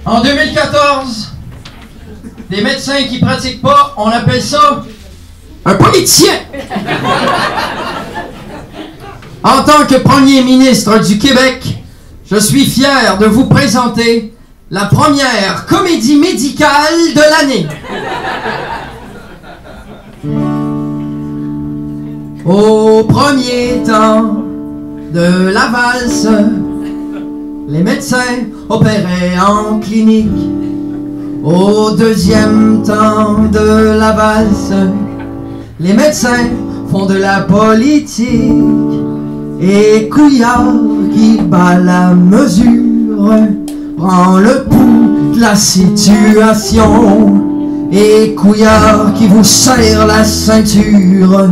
En 2014, des médecins qui pratiquent pas, on appelle ça un politicien. En tant que Premier ministre du Québec, je suis fier de vous présenter la première comédie médicale de l'année. Au premier temps de la valse, les médecins opéraient en clinique. Au deuxième temps de la valse, les médecins font de la politique. Et Couillard qui bat la mesure prend le pouls de la situation. Et Couillard qui vous serre la ceinture,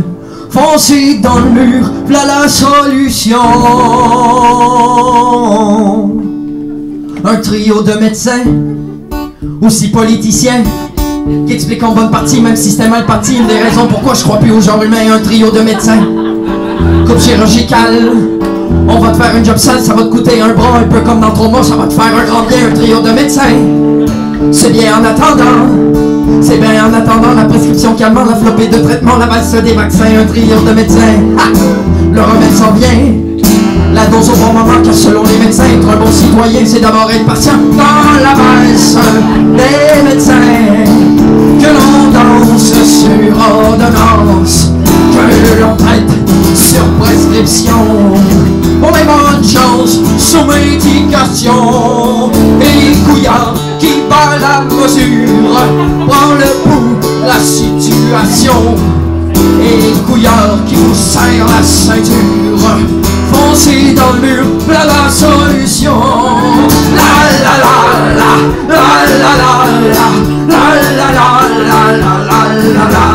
foncez dans le mur, voilà la solution. Un trio de médecins, aussi politiciens, qui expliquent en bonne partie, même si c'était mal parti, une des raisons pourquoi je crois plus au genre humain. Un trio de médecins, coupe chirurgicale, on va te faire une job sale, ça va te coûter un bras, un peu comme dans ton mot, ça va te faire un grand bien. Un trio de médecins, c'est bien en attendant. C'est bien en attendant la prescription calmant, la flopée de traitement, la valse des vaccins. Un trio de médecins, le remède s'en vient, la dose au bon moment, car selon les médecins, être un bon citoyen, c'est d'abord être patient. Dans la valse des médecins, que l'on danse sur ordonnance, que l'on traite sur prescription, on met bonne chance sous médication. Et Couillard qui bat la mesure prend le pouls de la situation. Et Couillard qui vous serre la ceinture, foncez dans le mur, voilà la solution. La la la la la la la la la la la la la la la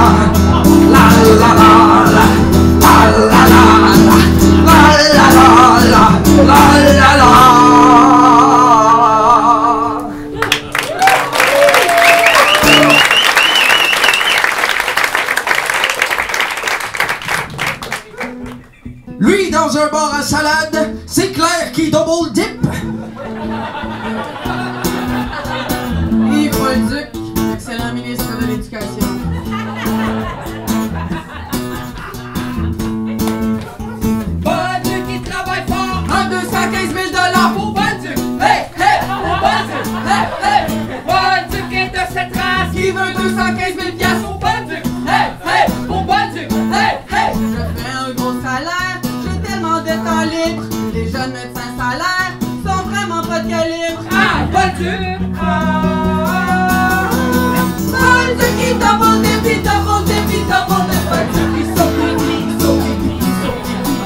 lui, dans un bar à salade, c'est clair qu'il double dip. Yves Bolduc, excellent ministre de l'Éducation. Bolduc, il travaille fort. En 215 000 $ pour Bolduc. Hey, hey, pour Bolduc. Hey, hey. Bolduc est de cette race qui veut 215 000 $ pour Bolduc. Hey, hey, pour Bolduc. Hey, hey. Je fais un gros salaire. De temps libre, les jeunes médecins salaires sont vraiment pas de calibre. Ah, Bolduc! Bolduc qui double dip, double dip, double dip. Bolduc qui saute les vies, saute les vies, saute les vies.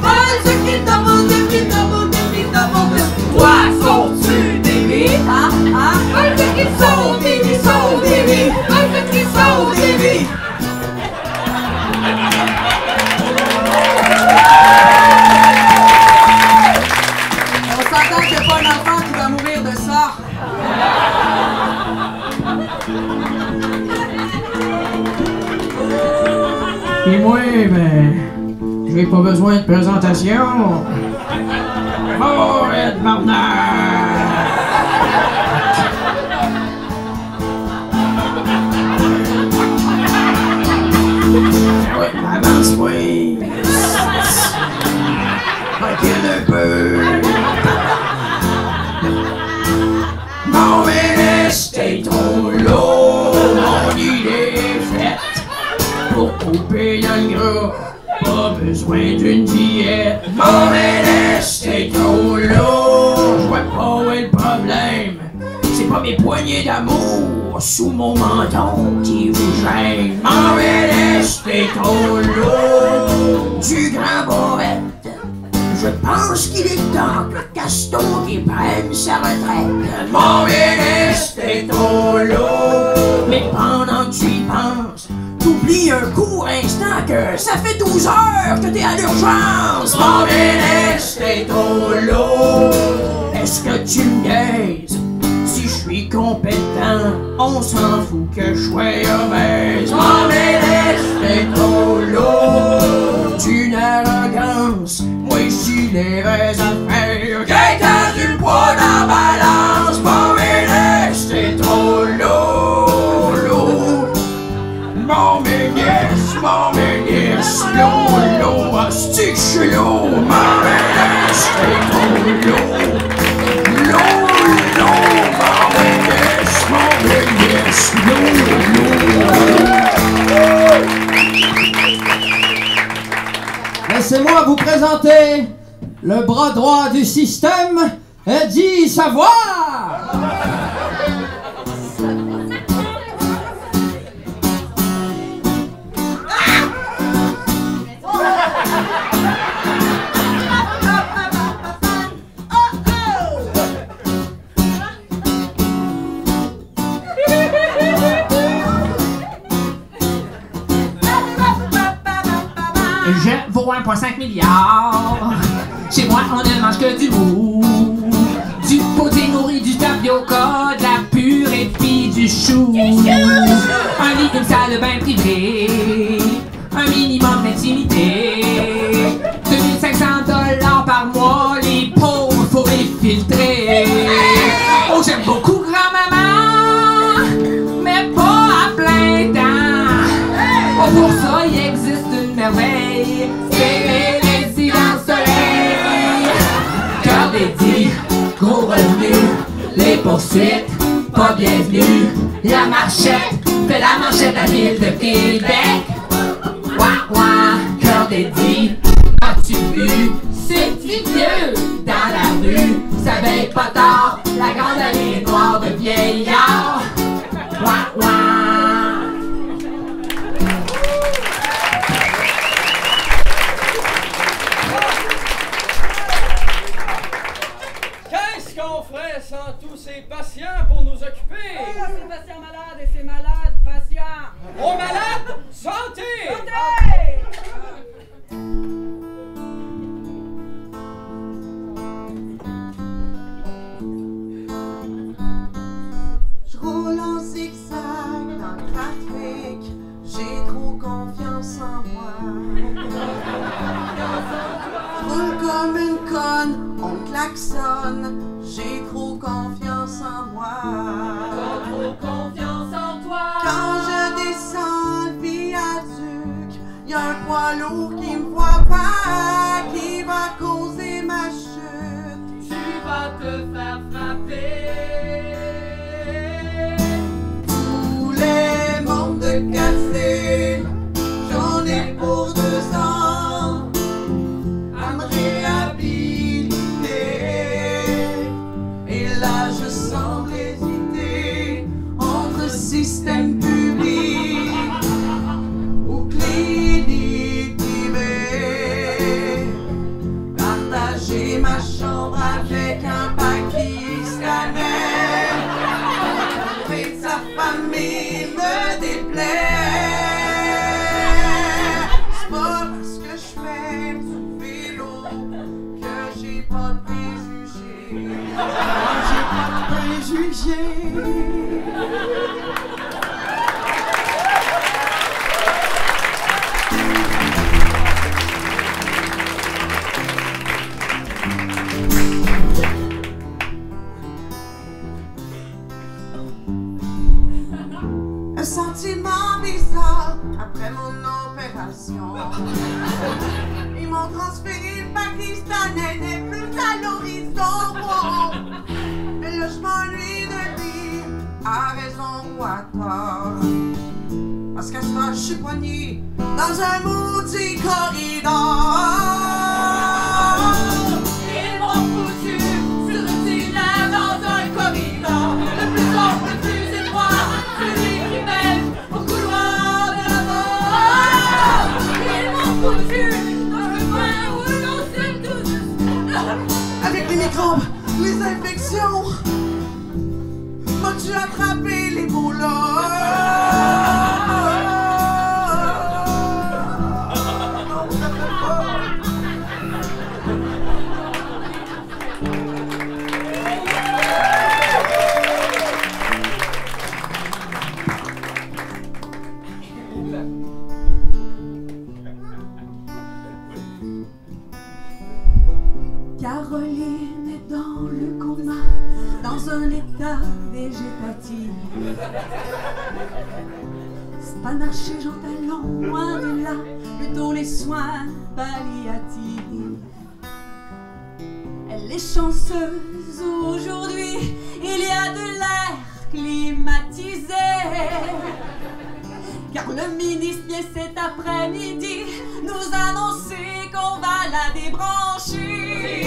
Bolduc qui double dip, double dip, double dip. Toi, sautes-tu des vies? Ah, ah. Bolduc qui saute des vies, saute des vies. Bolduc qui saute des vies. C'est pas un enfant qui va mourir de ça. Et moi, ben, j'ai pas besoin de présentation. Oh, Ed Barnard! Avance-moi! Recule un peu! Mon ministre est trop lourd, mon idée est faite. Pour couper dans le gras, pas besoin d'une diète. Mon ministre est trop lourd, je vois pas où est le problème. C'est pas mes poignées d'amour sous mon menton qui vous gênent. Mon ministre est trop lourd, du grand Borette. Je pense qu'il est temps que Gaston qui prenne sa retraite. Mon ministre est trop lourd, mais pendant que tu y penses, t'oublies un court instant que ça fait 12 heures que t'es à l'urgence. Mon ministre est trop lourd, est-ce que tu me niaises? Si je suis compétent, on s'en fout que je sois obèse. Mon ministre est trop lourd, d'une arrogance. Moi ici les vraies affaires, j'ai tendu le poids dans la balance. Mon ministre mon ministre, l'eau, hostie que je suis lourd, mon ministre, t'es trop lourd. L'eau, mon ministre, Laissez-moi vous présenter le bras droit du système, Eddie Savoir! Je vaux 1,5 milliard. Chez moi, on ne mange que du mou. Du poté nourri, du tapioca, de la purée puis du chou. Un lit, une salle de bain privée. Un minimum d'intimité. 2500 $ par mois, les pauvres, faut les filtrer. Oh, j'aime beaucoup grand-maman, mais pas à plein temps. Oh, pour ça, il existe une merveille, c'est les résidences soleil. Cœur dédié, gros revenu, les poursuites, pas bienvenue. La marchette, fait la manchette à ville de Québec. Ouah, ouah, cœur dédié, as-tu vu? C'est vieux dans la rue, ça veille pas tard, la grande allée noire de vieillard. Ouah, ouah. Qu'est-ce qu'on ferait sans tous ces patients pour nous occuper? Oh, ces patients malades et ces malades patients! Aux malades, santé! Santé! Je roule en zigzag dans le trafic, j'ai trop confiance en moi. Je roule comme une conne, on me klaxonne, j'ai trop confiance en moi. Trop confiance en toi! Quand je descends le viaduc, y a un poids lourd qui me voit pas, qui va causer ma chute. Tu vas te faire frapper! Tous les membres de café, j'en ai pour 2 ans à me réhabiliter. Et là je semble hésiter entre système public ou clinique privée. Partager ma chambre avec un Pakistanais, et sa famille me déplaît. C'est pas parce que je fais du vélo que j'ai pas de préjugés. J'ai pas de préjugés. Un sentiment bizarre après mon opération. Ils m'ont transféré le Pakistanais, n'est plus à l'horizon. Mais là je m'ennuie de lui, à raison ou à tort. Parce qu'à ce moment je suis poignée dans un maudit corridor. Ils m'ont foutu sur une tunnel dans un corridor. Le plus long, le plus étroit, celui qui mène au couloir de la mort. Ils m'ont foutu dans un coin où l'on sait tous. Avec les microbes, les infections, m'as-tu attrapé l'Ebola? Caroline est dans le coma, dans un état végétatif. Pas le marché Jean Talon, loin de là, plutôt les soins palliatifs. Elle est chanceuse, aujourd'hui il y a de l'air climatisé. Car le ministre vient cet après-midi nous annoncer qu'on va la débrancher.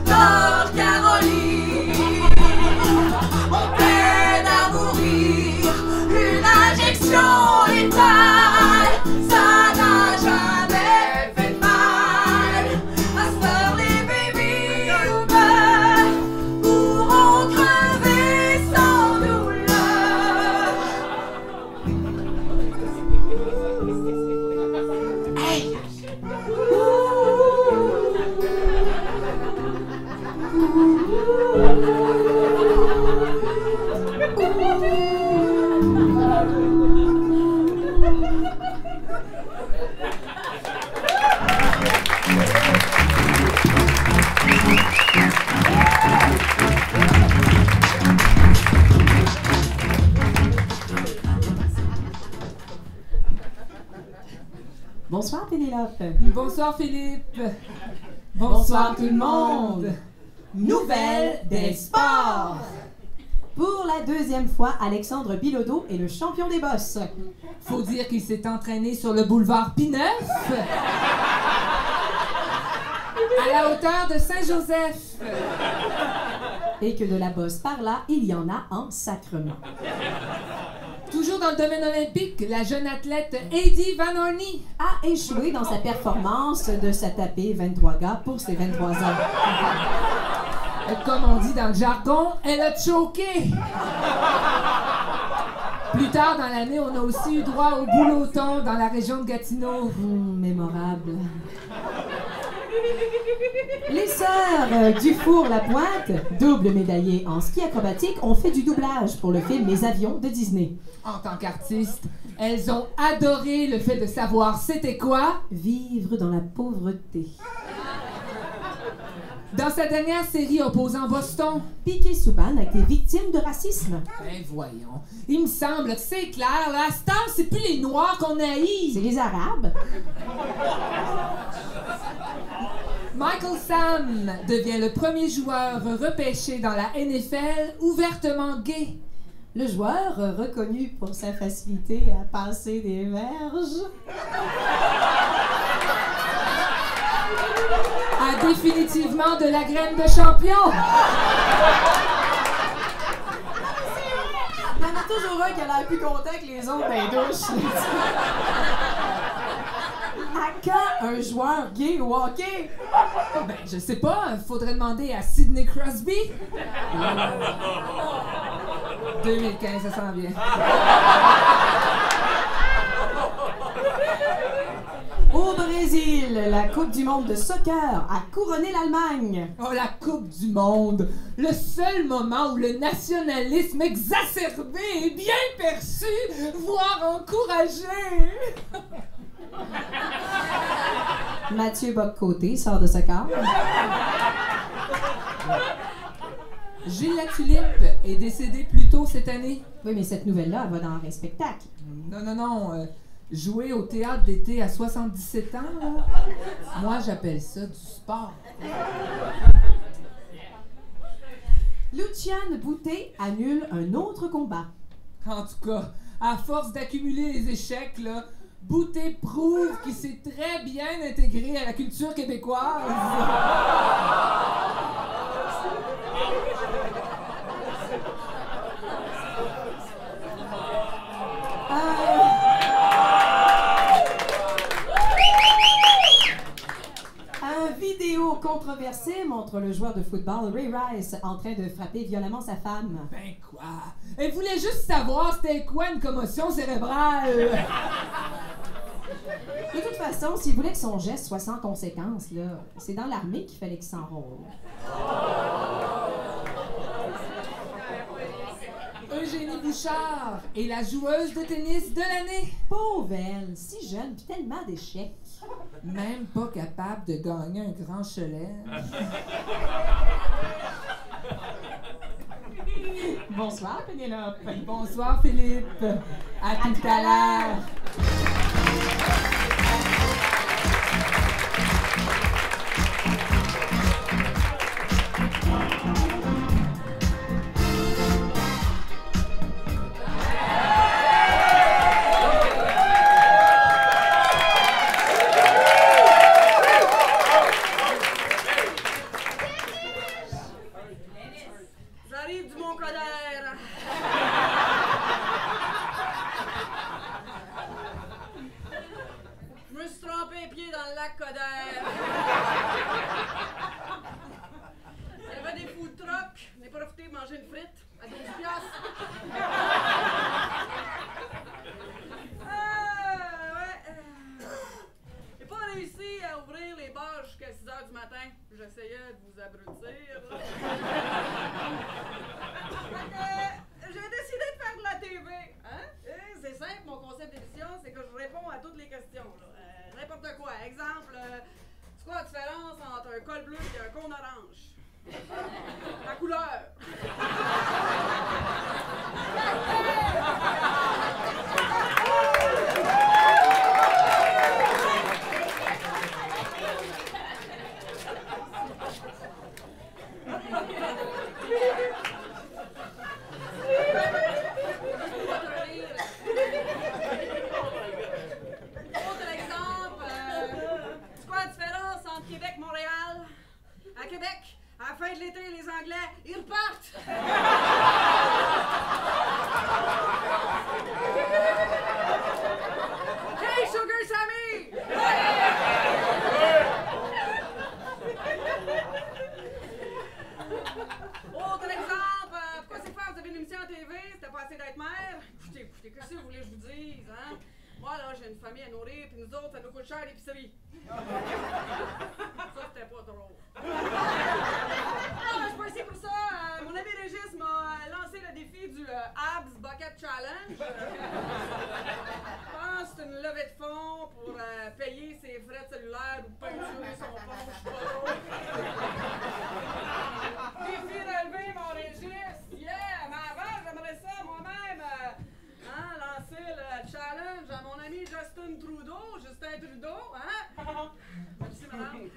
Dans Caroline, on peine à mourir, une injection létale, ça n'a jamais fait mal. À ce heure, les baby boomers pourront crever sans douleur. Hey! Bonsoir Pénélope. Bonsoir Philippe. Bonsoir tout le monde. Nouvelle des sports. Pour la deuxième fois, Alexandre Bilodeau est le champion des bosses. Faut dire qu'il s'est entraîné sur le boulevard Pineuf, à la hauteur de Saint-Joseph. Et que de la bosse par là, il y en a en sacrement. Toujours dans le domaine olympique, la jeune athlète Heidi Van Orny A échoué dans sa performance de se taper 23 gars pour ses 23 ans. Comme on dit dans le jargon, elle a choqué. Plus tard dans l'année, on a aussi eu droit au bouloton dans la région de Gatineau. Mémorable. Les sœurs Dufour-Lapointe, double médaillées en ski acrobatique, ont fait du doublage pour le film Les Avions de Disney. En tant qu'artistes, elles ont adoré le fait de savoir c'était quoi vivre dans la pauvreté. Dans sa dernière série opposant Boston, Piquet Souban a été victime de racisme. Ben voyons, il me semble que c'est clair, là, à cette heure, c'est plus les Noirs qu'on haït. C'est les Arabes. Michael Sam devient le premier joueur repêché dans la NFL ouvertement gay. Le joueur, reconnu pour sa facilité à passer des verges, a définitivement de la graine de champion. Il y en a toujours un qui a l'air plus content que les autres dans les douches. À quand un joueur gay au hockey? Ben, je sais pas, faudrait demander à Sidney Crosby. 2015, ça s'en vient. Au Brésil, la Coupe du monde de soccer a couronné l'Allemagne. Oh, la Coupe du monde! Le seul moment où le nationalisme exacerbé est bien perçu, voire encouragé! Mathieu Bock-Côté sort de ce corps. Gilles Latulippe est décédé plus tôt cette année. Oui, mais cette nouvelle-là, elle va dans un spectacle. Non. Jouer au théâtre d'été à 77 ans, là, moi, j'appelle ça du sport. Luciane Boutet annule un autre combat. En tout cas, à force d'accumuler les échecs, là, Boutet prouve qu'il s'est très bien intégré à la culture québécoise. Un vidéo controversée montre le joueur de football Ray Rice en train de frapper violemment sa femme. Ben quoi? Elle voulait juste savoir c'était quoi une commotion cérébrale. De toute façon, s'il voulait que son geste soit sans conséquence, là, c'est dans l'armée qu'il fallait qu'il s'enrôle. Eugénie Bouchard est la joueuse de tennis de l'année. Pauvre elle, si jeune, puis tellement d'échecs. Même pas capable de gagner un grand chelem. Bonsoir, Pénélope. Bonsoir, Philippe. À tout à l'heure. J'arrive du Mont-Coder. Je me suis trempé les pieds dans le lac Coder. Il y avait des food trucks. On a profité de manger une frite à 12 piastres. J'ai pas réussi à ouvrir les bars jusqu'à 6 h du matin. J'essayais de vous abrutir. J'ai décidé de faire de la TV. Hein? C'est simple, mon concept d'émission, c'est que je réponds à toutes les questions. N'importe quoi. Exemple, c'est quoi la différence entre un col bleu et un cône orange? La couleur. Autre exemple, c'est quoi la différence entre Québec et Montréal? À Québec, à la fin de l'été, les Anglais, ils repartent! Hey, Sugar Sammy! Autre exemple, pourquoi c'est fort, vous avez une émission à TV, c'était pas assez d'être mère? Écoutez, qu'est-ce que vous voulez que je vous dise, hein? Moi, là, j'ai une famille à nourrir, puis nous autres, ça nous coûte cher l'épicerie. Ça, c'était pas drôle. Ah, je suis pas ici pour ça. Mon ami Régis m'a lancé le défi du Abs Bucket Challenge. Je pense que c'est une levée de fonds pour payer ses frais de cellulaire ou peinturer son fond, je sais pas trop. Défi relevé, mon Régis. Yeah! Mais avant, j'aimerais ça moi-même lancer le challenge à mon ami Justin Trudeau, hein? Merci, madame.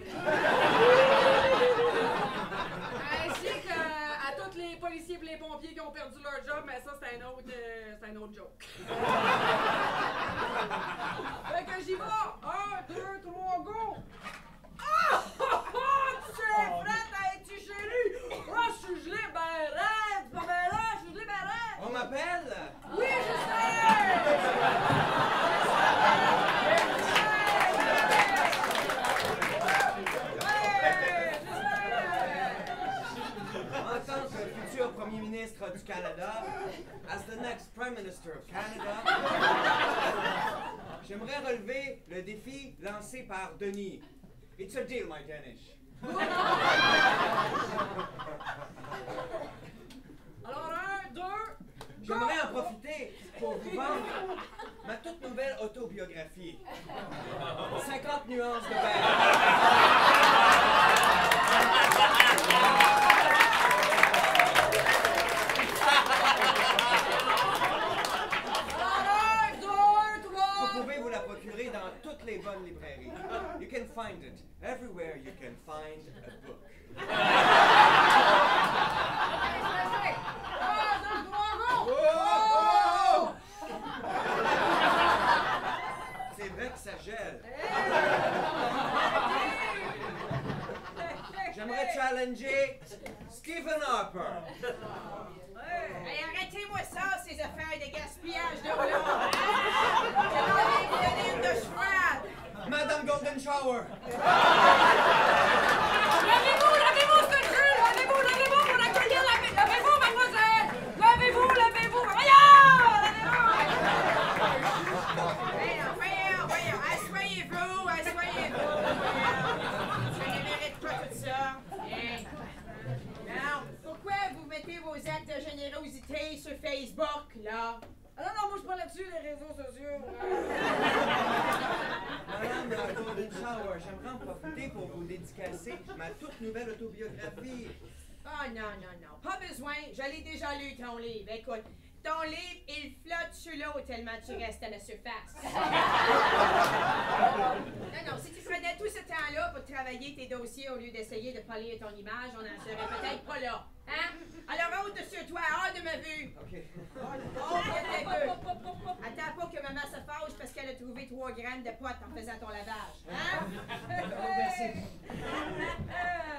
Ainsi qu'à tous les policiers et les pompiers qui ont perdu leur job, mais ça, c'est un autre joke. Fait que j'y vais. 1, 2, 3, go! Ah! Tu es prête à être chérie? Oh, je suis gelé ben raide! Pas ben là, je suis gelé ben raide! On m'appelle? Oui, je sais! En tant que futur Premier ministre du Canada, as the next Prime Minister of Canada, j'aimerais relever le défi lancé par Denis. It's a deal, my Danish. Alors, 1, 2, J'aimerais en profiter pour vous vendre ma toute nouvelle autobiographie. 50 nuances de vert. Vous pouvez vous la procurer dans toutes les bonnes librairies. You can find it everywhere you can find a book. C'est vrai que ça gèle. J'aimerais challenger Stephen Harper. Hey, arrêtez-moi ça, ces affaires de gaspillage de l'eau! J'ai envie de donner une douche froide! Madame Golden Shower. Lavez-vous, c'est le jeu! Lavez-vous pour accueillir la... Lavez-vous, mademoiselle! Lavez-vous! Voyons, asseyez-vous! Je ne mérite pas tout ça. Non, pourquoi vous mettez vos actes de générosité sur Facebook, là? Ah non, moi je prends là-dessus les réseaux sociaux. Madame Golden Shower, j'aimerais en profiter pour vous dédicacer ma toute nouvelle autobiographie. Oh non, non, non. Pas besoin. Je l'ai déjà lu, ton livre. Écoute, ton livre, il flotte sur l'eau tellement tu restes à la surface. Non, non, si tu prenais tout ce temps-là pour travailler tes dossiers au lieu d'essayer de polir ton image, on n'en serait peut-être pas là. Hein? Alors, ôte sur toi, hors de ma vue. OK. Oh, bien peu. Attends pas que maman se fâche parce qu'elle a trouvé 3 grammes de potes en faisant ton lavage. Hein? Merci.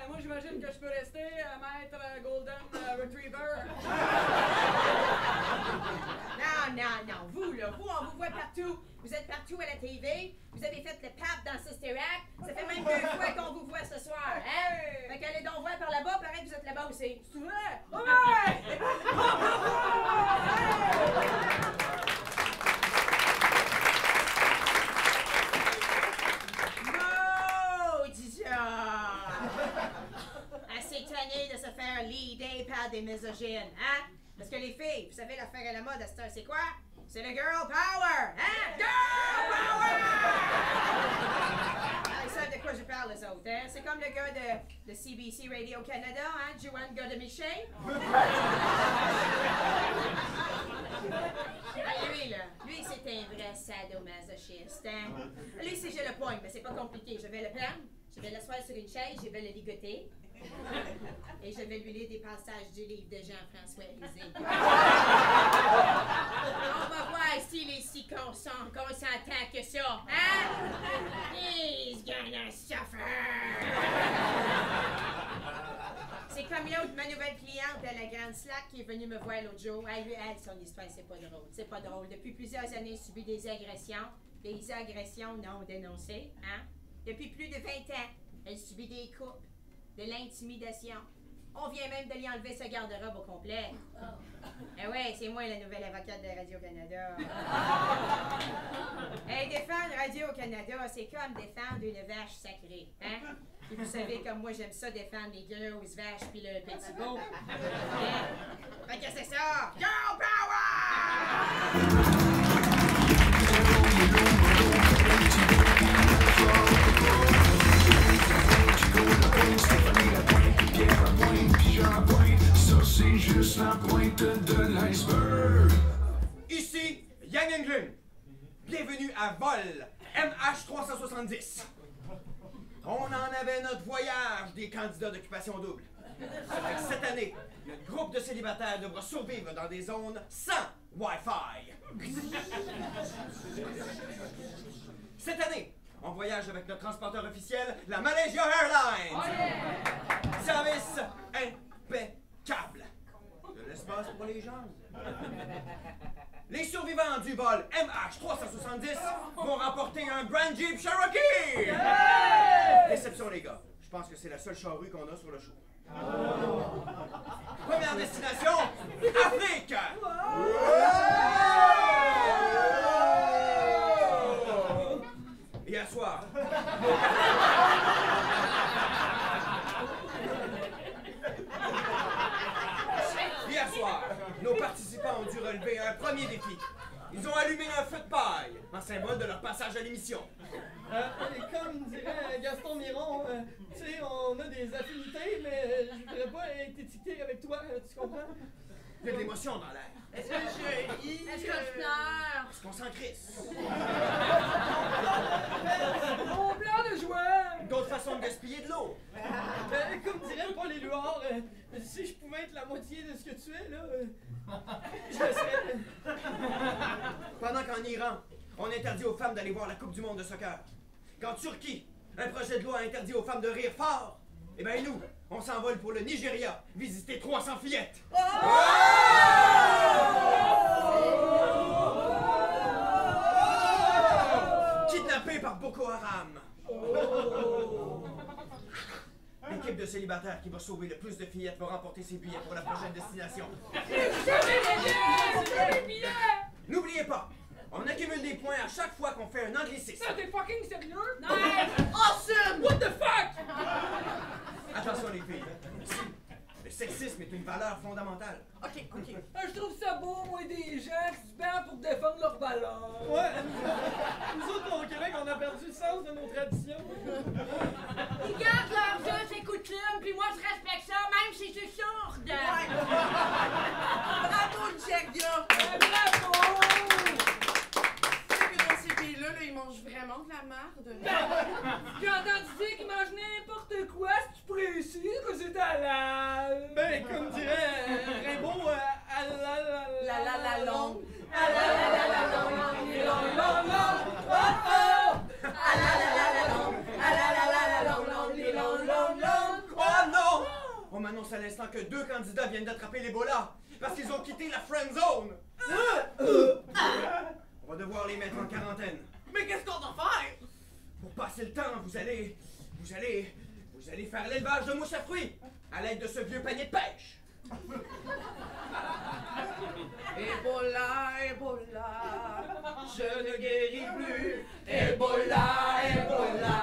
Moi, j'imagine que je peux rester maître Golden Retriever. Non, non, non. Vous, là, vous, on vous voit partout. Vous êtes partout à la TV. Vous avez fait le pape dans Sister Act. Ça fait même 2 fois qu'on vous voit ce soir. Hein? Fait qu'allez donc voir par là-bas. Paraît que vous êtes là-bas aussi. C'est vrai? Ouais! Maudit genre! Assez tanné de se faire leader par des misogynes, hein? Parce que les filles, vous savez l'affaire à la mode à cette heure, c'est quoi? C'est le girl power! Hein? Girl power! Ils savent de quoi je parle, les autres, hein? C'est comme le gars de CBC Radio-Canada, hein? Joanne Godemiché. Lui, c'est un vrai sadomasochiste, hein? Lui, si je le pogne, mais c'est pas compliqué. Je vais le prendre, je vais l'asseoir sur une chaise, je vais le ligoter. Et je vais lui lire des passages du livre de Jean-François Lisée. On va voir s'il est si consentant que ça, hein? He's gonna suffer! C'est comme l'autre, ma nouvelle cliente, la grande slack, qui est venue me voir l'autre jour. Elle, son histoire, c'est pas drôle. C'est pas drôle. Depuis plusieurs années, elle subit des agressions non dénoncées, hein? Depuis plus de 20 ans, elle subit des coupes, de l'intimidation. On vient même de lui enlever sa garde-robe au complet. Eh ouais, c'est moi la nouvelle avocate de Radio-Canada. Hey, défendre Radio-Canada, c'est comme défendre une vache sacrée, hein? Et vous savez comme moi, j'aime ça défendre les grosses vaches pis le petit beau. Hein? Fait que c'est ça! Girl power! C'est juste la pointe de l'iceberg. Ici, Yang Englund. Bienvenue à Vol MH370. On en avait notre voyage des candidats d'occupation double. Avec cette année, le groupe de célibataires devra survivre dans des zones sans Wi-Fi. Cette année, on voyage avec notre transporteur officiel, la Malaysia Airlines. Oh yeah! Service impeccable. De l'espace pour les jambes. Les survivants du vol MH370 vont remporter un Grand Jeep Cherokee! Déception, les gars. Je pense que c'est la seule charrue qu'on a sur le show. Première destination, Afrique! Hier soir. Hier soir, nos participants ont dû relever un premier défi. Ils ont allumé un feu de paille, en symbole de leur passage à l'émission. Comme dirait Gaston Miron, tu sais, on a des affinités, mais je voudrais pas être étiqueté avec toi, tu comprends? Il y a de l'émotion dans l'air. Est-ce que je ris? Est-ce que je pleure? Est-ce qu'on s'en crisse? Mon plan de joueur! D'autres façons de gaspiller de l'eau. Comme dirait Paul Éluard, si je pouvais être la moitié de ce que tu es, là, je serais... Pendant qu'en Iran, on interdit aux femmes d'aller voir la Coupe du monde de soccer. Qu'en Turquie, un projet de loi interdit aux femmes de rire fort. Eh bien nous, on s'envole pour le Nigeria, visiter 300 fillettes. Kidnappés par Boko Haram. L'équipe de célibataires qui va sauver le plus de fillettes va remporter ses billets pour la prochaine destination. N'oubliez pas, on accumule des points à chaque fois qu'on fait un anglicisme. Ça, t'es fucking sérieux? Nice! Awesome! What the fuck? Attention les filles, le sexisme est une valeur fondamentale. Ok. Je trouve ça beau, moi, des gens qui se battent pour défendre leurs valeurs. Ouais, nous autres, au Québec, on a perdu le sens de nos traditions. Ils gardent leurs jeux, c'est coutumes, puis moi, je respecte ça, même si c'est ça Bravo, Jack, gars! Bravo! C'est que dans ces pays-là, là, ils mangent vraiment de la merde. J'ai entendu dire qu'ils mangent n'importe quoi, si tu précises que c'est halal. Ben, comme dirait Rimbaud, La longue. Oh non! On m'annonce à l'instant que 2 candidats viennent d'attraper l'Ebola parce qu'ils ont quitté la friend zone. On va devoir les mettre en quarantaine. Mais qu'est-ce qu'on va faire? Pour passer le temps, vous allez faire l'élevage de mouches à fruits à l'aide de ce vieux panier de pêche. Ebola, Ebola, Je ne guéris plus. Ebola, Ebola,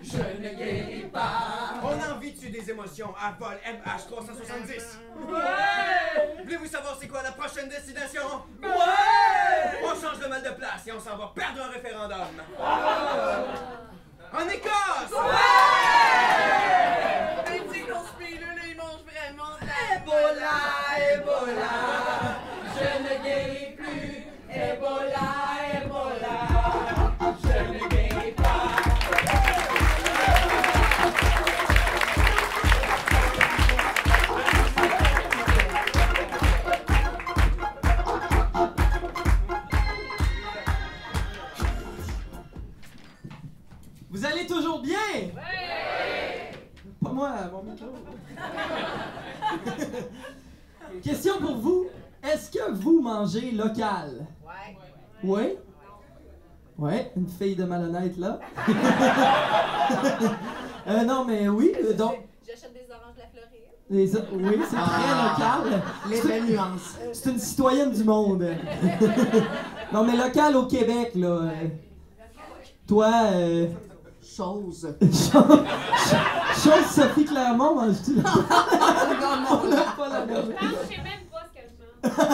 je ne guéris pas. On en vit dessus des émotions à vol MH370. Ouais! Voulez-vous savoir c'est quoi la prochaine destination? Ouais! On change de mal de place et on s'en va perdre un référendum. En Écosse! Mais dis que dans ce pays-là, là, ils mangent vraiment de la Ebola, Ebola, je ne guéris plus. Ebola, Ebola, je ne guéris pas. Vous allez toujours bien? Pas moi, mon micro. Question pour vous. Est-ce que vous mangez local? Ouais. Oui? Ouais, une fille de malhonnête là. Non, mais oui, donc. J'achète des oranges de la Floride. Oui, c'est très local. Les belles nuances. C'est une citoyenne du monde. Non, mais local au Québec, là. Toi, Chose. Chose Sophie Clermont, manges-tu là? Non, On n'a pas la même. Non, je sais même pas ce que je mange.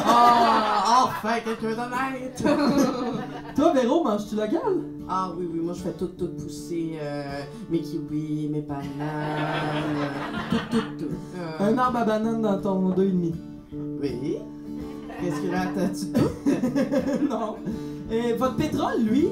Enfin, quelqu'un d'honnête. Toi, Véro, manges-tu local? Ah oui, moi je fais tout pousser, mes kiwis, mes bananes, tout. Un arbre à banane dans ton 2,5. Oui. Qu'est-ce que là, t'as-tu tout? Non. Et votre pétrole, lui?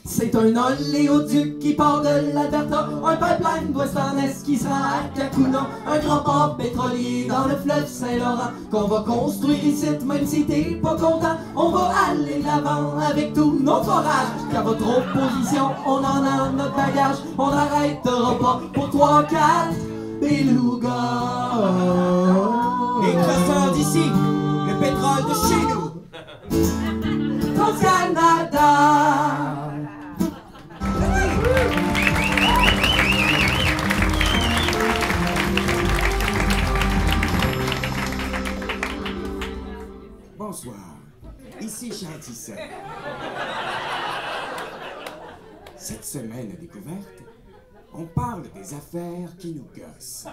C'est un oléoduc qui part de l'Alberta, un pipeline d'ouest en est qui se rend à Kakuna, un grand port pétrolier dans le fleuve Saint-Laurent qu'on va construire ici, même si t'es pas content. On va aller de l'avant avec tous nos forages, car votre opposition, on en a notre bagage. On n'arrêtera pas pour 3-4 belugas. Les croissants d'ici, le pétrole de chez nous. Au Canada. Bonsoir, ici Charles Tisset. Cette semaine à Découverte, on parle des affaires qui nous gossent.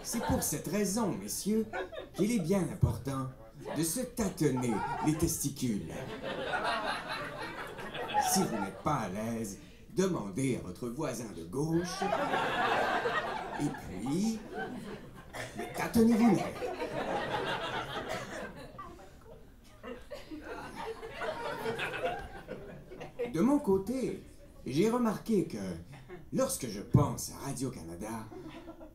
C'est pour cette raison, messieurs, qu'il est bien important de se tâtonner les testicules. Si vous n'êtes pas à l'aise, demandez à votre voisin de gauche. Et puis, tâtonnez-vous-les. De mon côté, j'ai remarqué que lorsque je pense à Radio-Canada,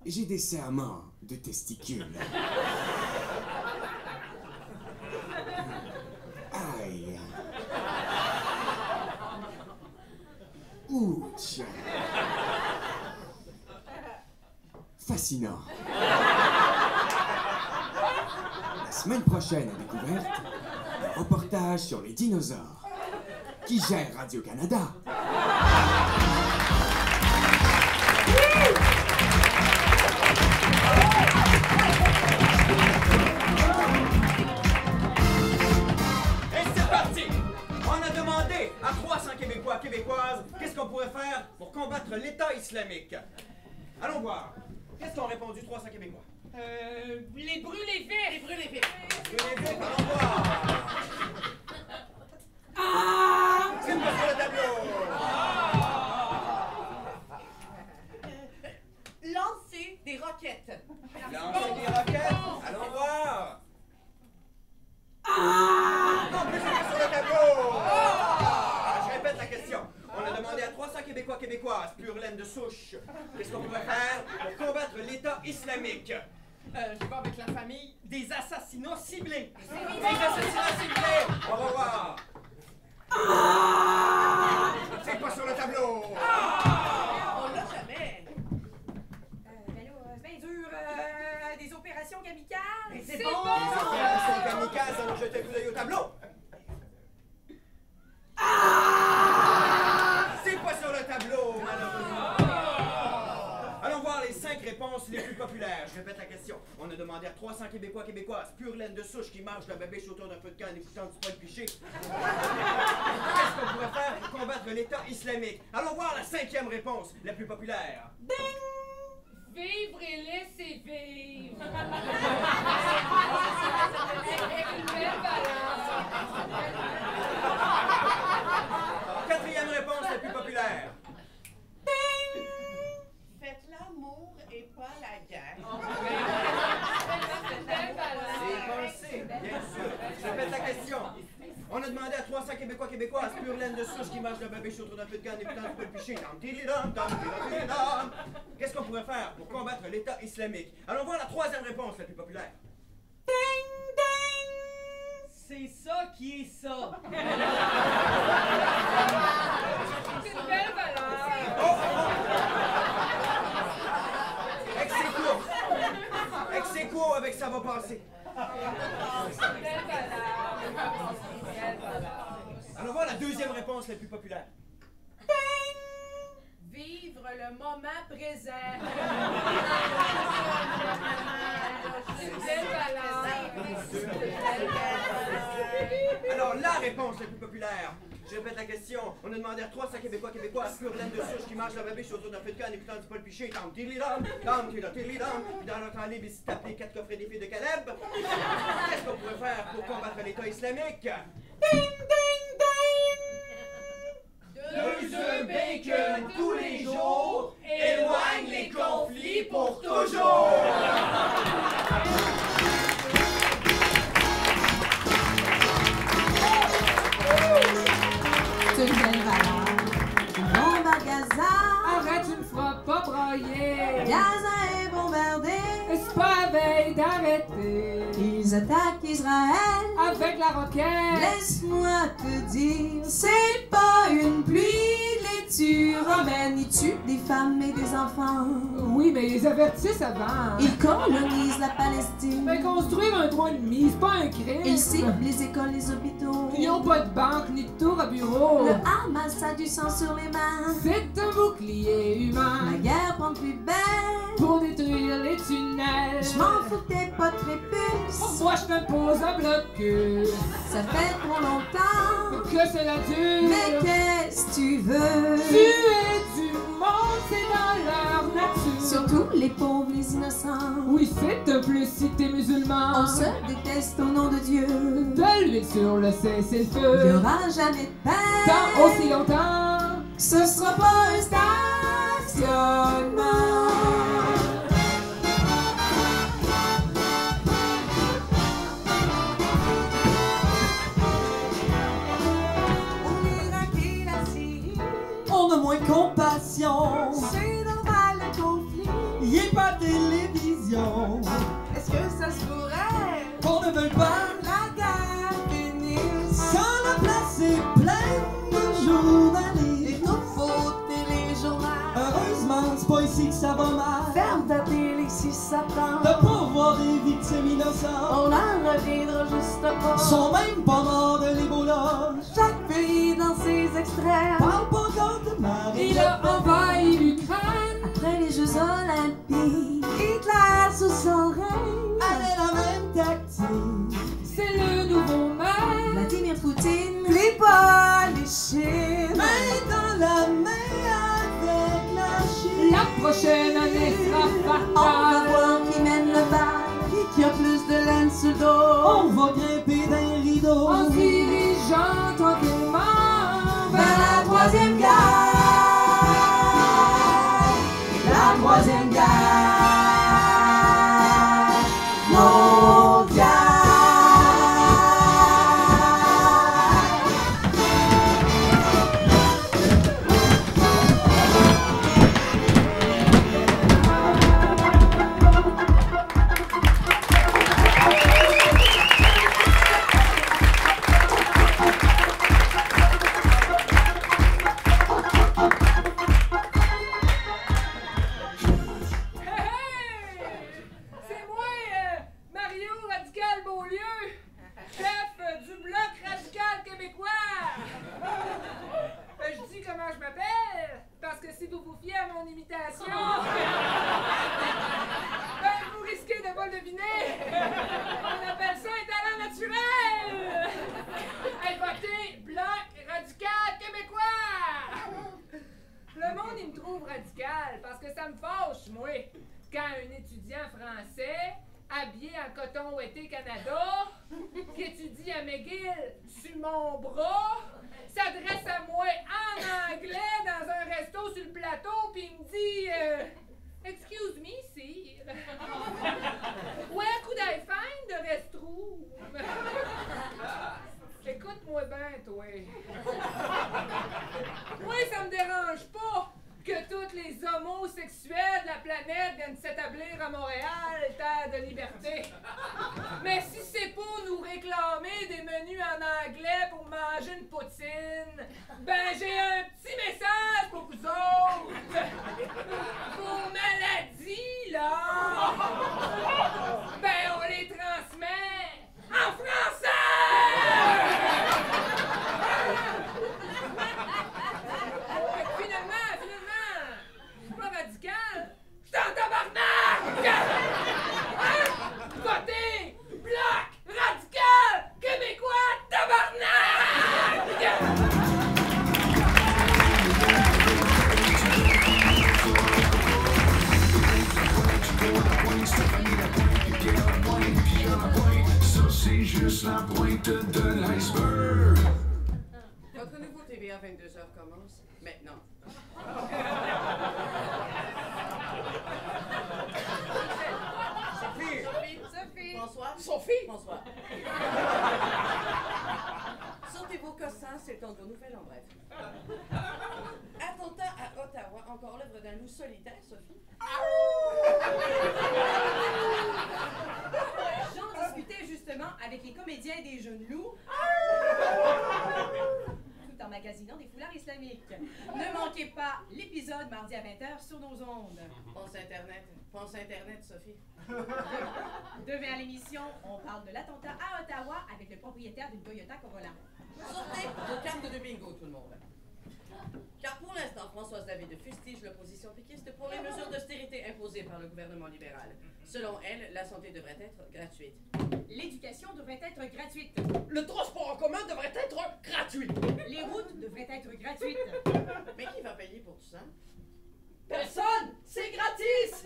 j'ai des serrements de testicules. Aïe. Ouch. Fascinant. La semaine prochaine à Découverte, un reportage sur les dinosaures. Qui gère Radio-Canada? Et c'est parti! On a demandé à 300 Québécois, Québécoises, qu'est-ce qu'on pourrait faire pour combattre l'État islamique. Allons voir. Qu'est-ce qu'ont répondu 300 Québécois? Les brûler vifs! Les brûler vifs. Allons voir. C'est pas sur le tableau. roquettes. Lancer des roquettes? Allons voir! Non plus, c'est pas sur le tableau! Je répète la question. On a demandé à 300 Québécois québécoises, pure laine de souche, qu'est-ce qu'on pourrait faire pour combattre l'État islamique? Je vais avec la famille des assassinats ciblés. Des assassinats ciblés! On va voir! C'est pas sur le tableau! On l'a jamais. Ben là, c'est bien dur. Des opérations kamikazes. C'est Des bon. opérations kamikazes, allons jeter un coup d'œil au tableau! C'est pas sur le tableau, malheureusement! Allons voir les 5 réponses les plus populaires. Je répète la question. On a demandé à 300 Québécois québécoises, pure laine de souche, qui mangent la babiche autour d'un feu de camp en écoutant du Paul Piché. Qu'est-ce qu'on pourrait faire pour combattre l'État islamique? Allons voir la 5e réponse, la plus populaire. Vivre et laisser vivre. Une belle balance. 4e réponse, la plus populaire. Faites l'amour et pas la guerre. Une belle balance. C'est pensé, bien sûr. Je répète la question. On a demandé à 300 Québécois québécoises, pure laine de souche, qui mangent la babiche autour d'un feu de camp en écoutant du Paul Piché. Qu'est-ce qu'on pourrait faire pour combattre l'État islamique? Allons voir la 3e réponse, la plus populaire. C'est ça qui est ça. C'est une belle balance. Ex-écho avec ça va passer. Une belle balance. Belle balance. Allons voir la 2e réponse, la plus populaire. Vivre le moment présent. Une belle balance. Alors, la réponse la plus populaire. Je répète la question. On a demandé à 300 Québécois québécoises, pure laine de souche, qui mangent la babiche autour d'un feu de camp en écoutant du Paul Piché. Puis dans leur temps libre, ils s'y tapent les 4 coffrets des filles de Caleb. Qu'est-ce qu'on pourrait faire pour combattre l'État islamique? 2 œufs bacon tous les jours éloigne les conflits pour toujours. C'est une belle valeur. Bombe à Gaza. Arrête une fois pas broyer. Gaza est bombardé. C'est pas la veille d'arrêter. Ils attaquent Israël. Avec la roquette. Laisse-moi te dire, c'est pas une pluie de laitue romaine. Ils tuent des femmes et des enfants. Oui, mais ils avertissent avant. Ils colonisent la Palestine. Mais construire un droit de mise, c'est pas un crime. Ils ciblent les écoles, les hôpitaux. Ils n'ont pas de banque ni de tour à bureau. Le Hamas a du sang sur les mains. C'est un bouclier humain. La guerre prend plus belle. Pour détruire les tunnels. Je m'en foutais pas de prépuce. Moi je t'impose un blocus. Ça fait trop longtemps que cela dure. Mais qu'est-ce que tu veux? Tuer du monde, c'est dans leur nature. Surtout les pauvres, les innocents. Oui, c'est un plus si t'es musulman. On se déteste au nom de Dieu. De l'huile sur le cessez-le-feu. Il n'y aura jamais de paix. Tant aussi longtemps que ce sera pas un stationnement. On a moins de compassion. C'est normal le conflit. Y a pas de télévision. Est-ce que ça se pourrait On ne veut pas la guerre finisse? quand la place est pleine de journalistes. Il nous faut téléjournal. Heureusement, c'est pas ici que ça va mal. Ferme ta télé si ça tente. De pas voir des victimes innocentes. On en reviendra juste pas. Sont même pas morts de l'Ebola. Chaque pays dans ses extrêmes Parle pas encore de Marie. il a envahi l'Ukraine. Après les Jeux Olympiques, Hitler sous son règne avait la même tactique. C'est le nouveau maire. Vladimir Poutine, N'oublie pas les Chines. Mais dans la main avec la Chine. La prochaine année sera on va fatale. voir qui mène le bal. Qui a plus de laine sur le dos? On va grimper d'un rideau. En se dirigeant tranquillement Vers la troisième guerre. La troisième guerre. quand un étudiant français, habillé en coton ouaté Canada, qui étudie à McGill sur mon bras, s'adresse à moi en anglais dans un resto sur le plateau, puis il me dit Excuse me, sir. Where could I find the restroom? Écoute-moi bien, toi. Moi, ça me dérange pas que tous les homosexuels de la planète viennent s'établir à Montréal, terre de liberté. Mais si c'est pour nous réclamer des menus en anglais pour manger une poutine, ben j'ai un petit message pour vous autres. Vos maladies, là, ben on les transmet en français! Radical, je t'en tabarnak! Hein? Votez! Bloc! Radical! Québécois! Tabarnak! Ça, c'est juste la pointe de l'iceberg. Votre nouveau TVA 22h commence maintenant. Sophie! François? Sophie! François. Sortez vos cossins, c'est le temps de vos nouvelles en bref. Attentat à Ottawa, encore l'œuvre d'un loup solitaire, Sophie? J'en discutais justement avec les comédiens des Jeunes Loups. Tout en magasinant des foulards islamiques. Ne manquez pas l'épisode mardi à 20h sur nos ondes. Pense Internet. Pense Internet, Sophie. Demain à l'émission, on parle de l'attentat à Ottawa avec le propriétaire d'une Toyota Corolla. Sortez vos cartes de bingo, tout le monde. Car pour l'instant, Françoise David fustige l'opposition péquiste pour les mesures d'austérité imposées par le gouvernement libéral. Selon elle, la santé devrait être gratuite. L'éducation devrait être gratuite. Le transport en commun devrait être gratuit. Les routes devraient être gratuites. Mais qui va payer pour tout ça? Personne! C'est gratis!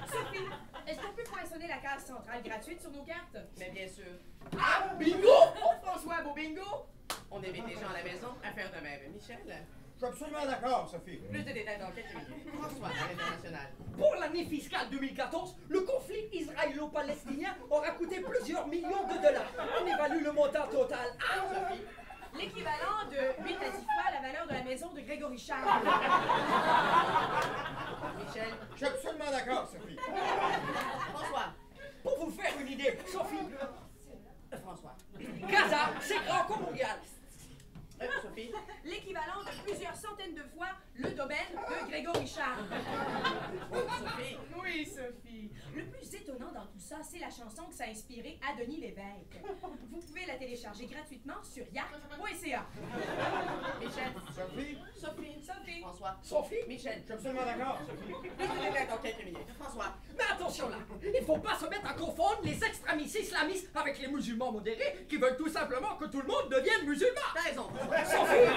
Sophie, est-ce qu'on peut poinçonner la case centrale gratuite sur nos cartes? Mais bien sûr. Ah, bingo! Oh, François, beau bingo! On invite les gens à la maison à faire de même. Michel? Je suis absolument d'accord, Sophie. Plus de détails dans quelques minutes. François, à l'international. Pour l'année fiscale 2014, le conflit israélo-palestinien aura coûté plusieurs millions de dollars. On évalue le montant total à... Sophie? L'équivalent de 8 à 10 fois la valeur de la maison de Grégory Charles. Michel? Je suis absolument d'accord, Sophie. François? Pour vous faire une idée, Sophie, François? Gaza, c'est grand comme Montréal. Sophie? L'équivalent de plusieurs centaines de fois le domaine de Grégory Charles. Sophie? Oui, Sophie. Le plus étonnant dans tout ça, c'est la chanson que ça a inspiré à Denis Lévesque. Vous pouvez la télécharger gratuitement sur yak.ca. Michel? Sophie? Sophie? Sophie? François? Sophie? Michel? Je suis absolument d'accord, Sophie. Plus de détails dans quelques minutes. François? Mais attention là, il faut pas se mettre à confondre les extrémistes islamistes avec les musulmans modérés qui veulent tout simplement que tout le monde devienne musulman. T'as raison. Sophie!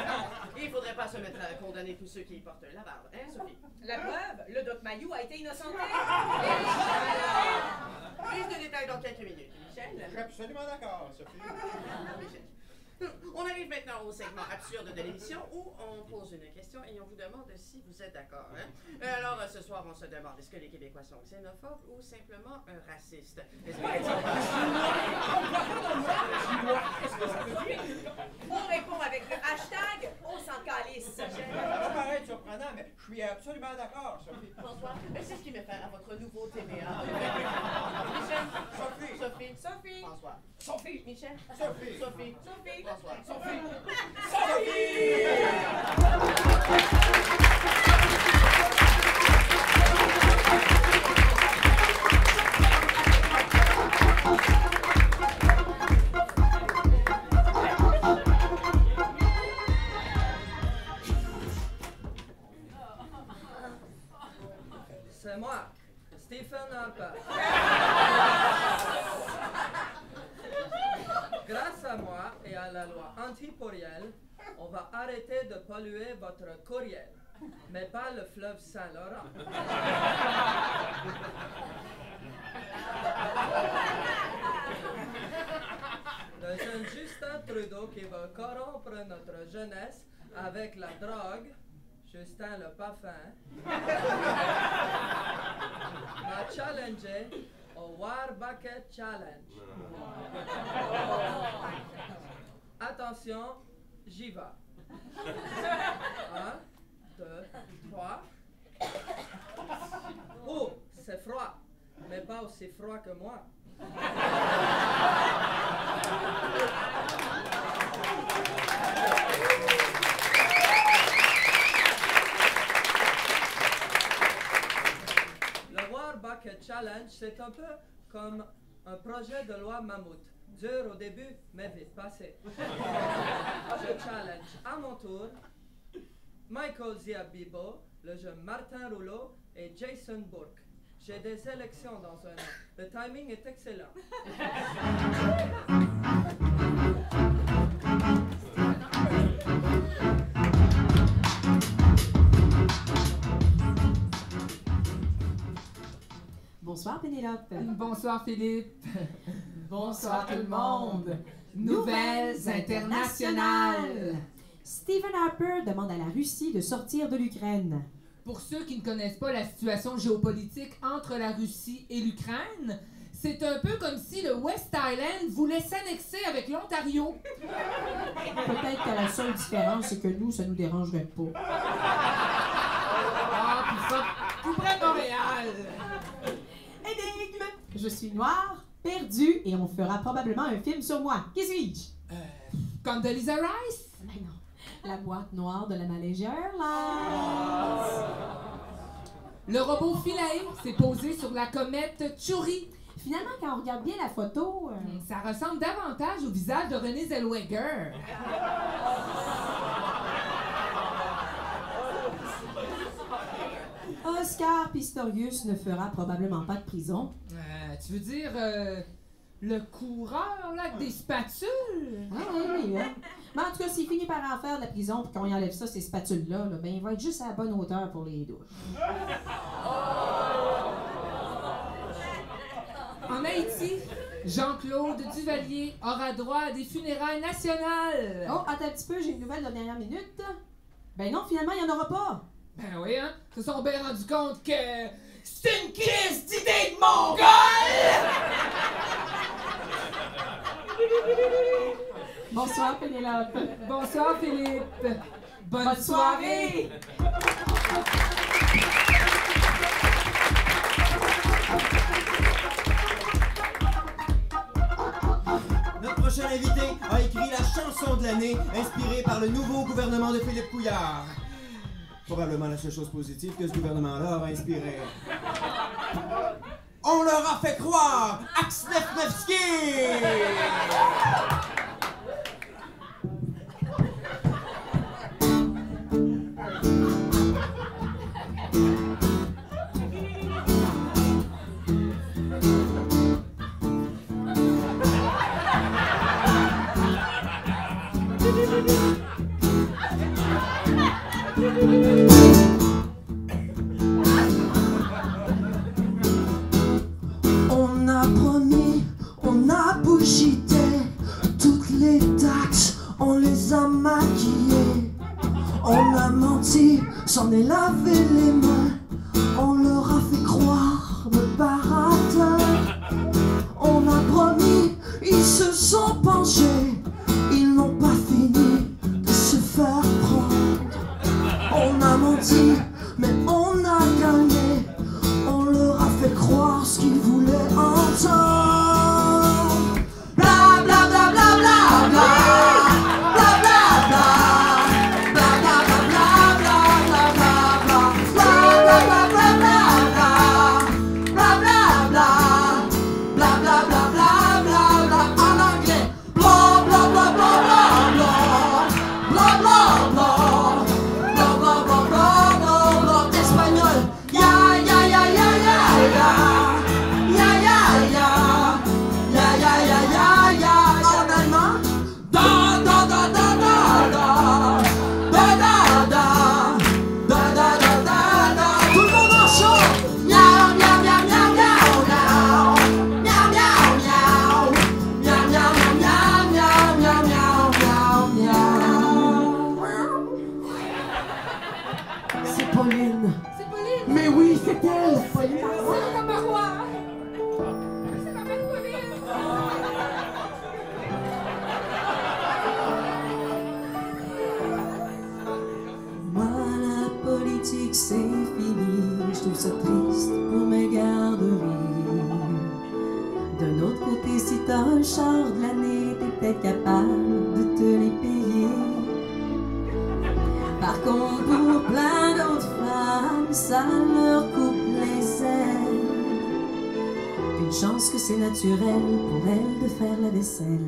Il faudrait pas se mettre à condamner tous ceux qui portent la barbe, hein, Sophie? La preuve, le Doc Mayou a été innocenté. Plus de détails dans quelques minutes. Michel? Je suis absolument d'accord, Sophie. Michel. On arrive maintenant au segment absurde de l'émission où on pose une question et on vous demande si vous êtes d'accord. Hein? Alors, ce soir, on se demande est-ce que les Québécois sont xénophobes ou simplement racistes? On répond avec le hashtag on s'en calisse. Ça va paraître surprenant, mais je suis absolument d'accord, Sophie. François, c'est ce qui me fait à votre nouveau TVA. Michel? Sophie? Sophie? Sophie? François? Sophie! Michel? Sophie? Sophie? Sophie? François? Sophie! C'est moi, Stephen Harper. Grâce à moi et à la loi antiporielle, on va arrêter de polluer votre courriel. mais pas le fleuve Saint-Laurent. Le jeune Justin Trudeau qui veut corrompre notre jeunesse avec la drogue, Justin le pas fin, m'a challengé au War Bucket Challenge. Attention, j'y vais. 1, 2, 3. Oh, c'est froid, mais pas aussi froid que moi. Le War Bucket Challenge, c'est un peu comme un projet de loi mammouth. Dur au début, mais vite passé. Je challenge à mon tour Michael Ziabibo, le jeune Martin Rouleau et Jason Bourque. J'ai des élections dans un an. Le timing est excellent. Bonsoir Pénélope. Bonsoir Philippe. Bonsoir tout le monde. Nouvelles internationales. Stephen Harper demande à la Russie de sortir de l'Ukraine. Pour ceux qui ne connaissent pas la situation géopolitique entre la Russie et l'Ukraine, c'est un peu comme si le West Island voulait s'annexer avec l'Ontario. Peut-être que la seule différence, c'est que nous, ça nous dérangerait pas. Ah, puis ça, tout près de Montréal. Énigme! Je suis noire, perdue, et on fera probablement un film sur moi. Qui suis-je? Condoleezza Rice? Mais non. La boîte noire de la Malaysia Airlines. Le robot Philae s'est posé sur la comète Chury. Finalement, quand on regarde bien la photo... Ça ressemble davantage au visage de Renée Zellweger. Oscar Pistorius ne fera probablement pas de prison. Tu veux dire le coureur là, avec des spatules? Ah oui. Hein? Mais en tout cas, s'il finit par en faire de la prison puis qu'on y enlève ça, ces spatules-là, ben, il va être juste à la bonne hauteur pour les douches. En Haïti, Jean-Claude Duvalier aura droit à des funérailles nationales. Oh, attends un petit peu, j'ai une nouvelle de dernière minute. Ben non, finalement, il n'y en aura pas. Ben oui, hein? Ils se sont bien rendus compte que c'est une crise d'idée de Mongol! Bonsoir, Pénélope. Bonsoir, Philippe. Bonne soirée. Notre prochain invité a écrit la chanson de l'année, inspirée par le nouveau gouvernement de Philippe Couillard. Probablement la seule chose positive que ce gouvernement-là aura inspiré. On leur a fait croire Axnefnevski! On a promis, on a bullshité, toutes les taxes, on les a maquillées. On a menti, s'en est lavé les mains, on leur a fait croire de baratin. On a promis, ils se sont penchés, ils n'ont pas fini de se faire prendre. On a menti, mais on a gagné, on leur a fait croire ce qu'ils voulaient entendre. Bla bla bla bla bla bla. Bla bla bla. Bla bla bla bla bla bla bla. Bla bla bla bla bla bla. Bla bla bla. Bla bla bla bla bla bla. En anglais. Bla bla bla bla bla bla. Bla bla bla. Bla bla bla bla bla bla. Espagnol. Ya ya ya ya ya ya. Ya ya ya. Ya ya ya ya ya. En allemand. Da da da da da da. Da da da. Da da C'est elle, Pauline Marois. C'est comme Marois. C'est ma mère Pauline. Moi, la politique, c'est fini. Je trouve ça triste pour mes garderies. D'un autre côté, si t'as un char de l'année, t'es peut-être capable de te les payer. Par contre, pour plein d'autres femmes, ça leur coupe les ailes. Une chance que c'est naturel pour elles de faire la vaisselle.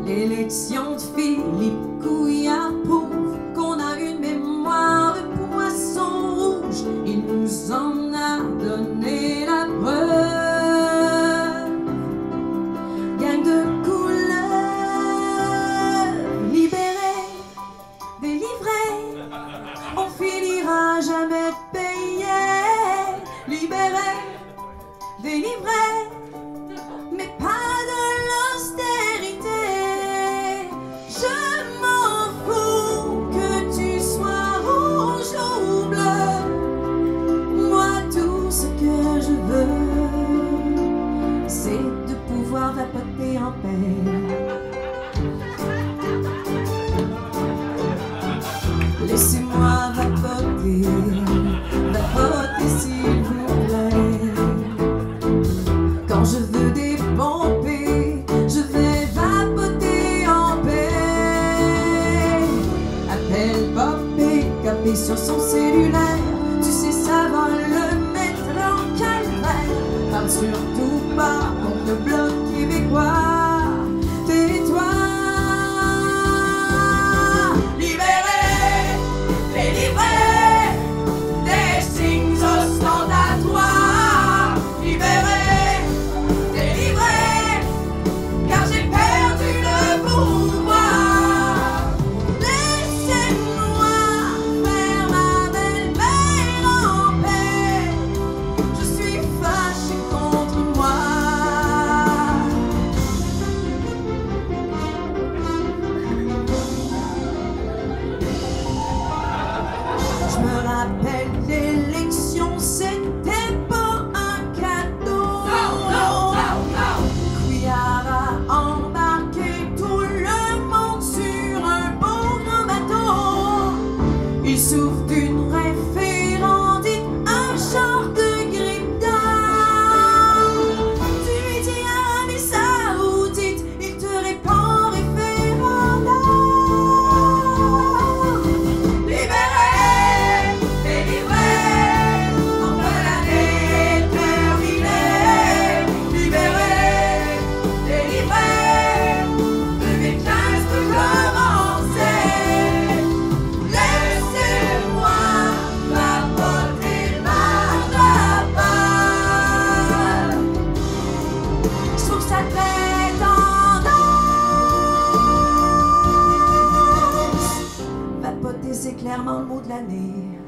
L'élection de Philippe Couillard prouve qu'on a une mémoire de poisson rouge. Il nous en a donné la preuve. Gang de couleurs, libérés, délivrés, on finira jamais de payer. Libérés, délivrés, mais pas de l'austérité. Je m'en fous que tu sois rouge ou bleu. Moi, tout ce que je veux, c'est de pouvoir vapoter en paix. Laissez-moi vapoter, vapoter s'il vous plaît. Quand je veux dépomper, je vais vapoter en paix. Appelle Bob PKP sur son cellulaire. Tu sais, ça va le mettre en calvaire. Parle surtout pas contre le bloc québécois. Tais-toi. Libérés, délivrés, des signes ostentatoires. Libérés, délivrés, car j'ai perdu le pouvoir. Laissez-moi faire ma belle-mère en paix. Je suis fâché contre moi. Je me rappelle l'élection, c'était pas un cadeau. Couillard a embarqué tout le monde sur un beau grand bateau. Il souffre d'une référendite, un genre de grippe d'âme. Tu lui dis Arabie Saoudite, il te répond référendum. Libérés, délivrés, enfin l'année terminée. Libérés, délivrés, 2015 peut commencer. Laissez-moi vapoter ma vapeur. Je trouve ça très tendance. Vapoter, c'est clairement le mot de l'année.